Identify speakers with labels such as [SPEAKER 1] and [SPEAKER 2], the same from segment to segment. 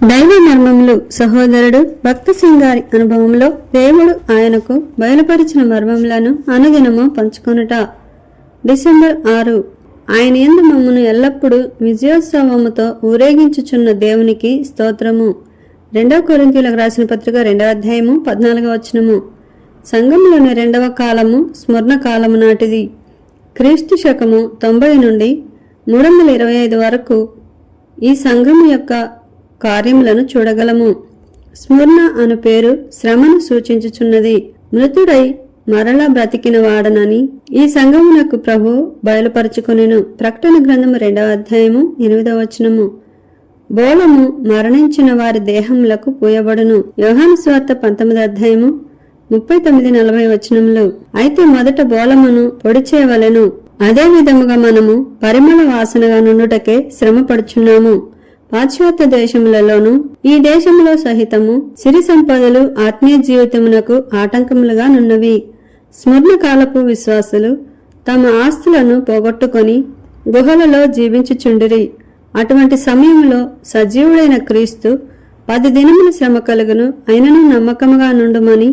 [SPEAKER 1] దైవ మర్మములు సహోదరుడు భక్త సింగారి అనుభవంలో దేవుడు ఆయనకు బయలుపరిచిన మర్మములను అనుదినము పంచుకొనుట. డిసెంబర్ 6. ఆయన యందు మమ్మను ఎల్లప్పుడూ విజయోత్సవముతో ఊరేగించుచున్న దేవునికి స్తోత్రము. 2 కొరింథీయులకు రాసిన పత్రిక 2వ అధ్యాయము 14వ వచనము. సంఘములోని 2వ కాలము స్మరణ కాలము నాటిది. క్రీస్తు శకము 90 నుండి 325 వరకు ఈ సంఘము యొక్క కార్యములను చూడగలము. స్మరణ అను పేరు శ్రమను సూచించుచున్నది. మృతుడై మరలా బ్రతికిన వాడనని ఈ సంఘమునకు ప్రభు బయలుపరుచుకొనెను. ప్రకటన గ్రంథము 2వ అధ్యాయము 8వ వచనము. బోళము మరణించిన వారి దేహములకు పూయబడును. యోహాను సువార్త 19వ అధ్యాయము 39-40 వచనములు. అయితే మొదట బోళమును పొడి చేయవలెను. అదే విధముగా మనము పరిమళ వాసనగా నుండుటకే శ్రమ పడుచున్నాము. పాశ్చాత్య దేశములలోను ఈ దేశములో సహితము సిరి సంపదలు ఆత్మీయ జీవితమునకు ఆటంకములుగా నున్నవి. స్మరణ కాలపు విశ్వాసులు తమ ఆస్తులను పోగొట్టుకొని గుహలలో జీవించుచుండిరి. అటువంటి సమయంలో సజీవుడైన క్రీస్తు 10 దినముల శ్రమ కలుగును, అయినను నమ్మకముగా నుండుమని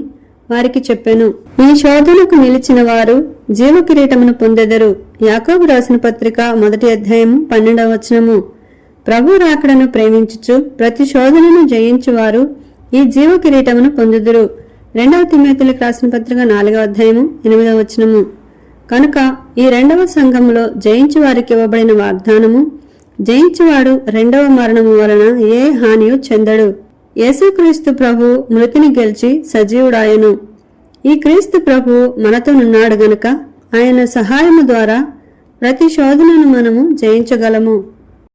[SPEAKER 1] వారికి చెప్పెను. ఈ శోధనకు నిలిచిన వారు జీవ కిరీటమును పొందెదరు. యాకోబు రాసిన పత్రిక 1వ అధ్యాయము 12వ వచనము. ప్రభు రాకడను ప్రేమించుచు ప్రతి శోధనను జయించువారు ఈ జీవ కిరీటమును పొందుదురు. 2వ తిమోతిలకు రాసిన పత్రిక 4వ అధ్యాయము 8వ వచనము. కనుక ఈ 2వ సంఘములో జయించు వారికి ఇవ్వబడిన వాగ్దానము, జయించువాడు 2వ మరణము వలన ఏ హానియు చెందడు. యేసుక్రీస్తు ప్రభు మృతిని గెలిచి సజీవుడాయను. ఈ క్రీస్తు ప్రభు మనతోనున్నాడు గనుక ఆయన సహాయము ద్వారా ప్రతి శోధనను మనము జయించగలము.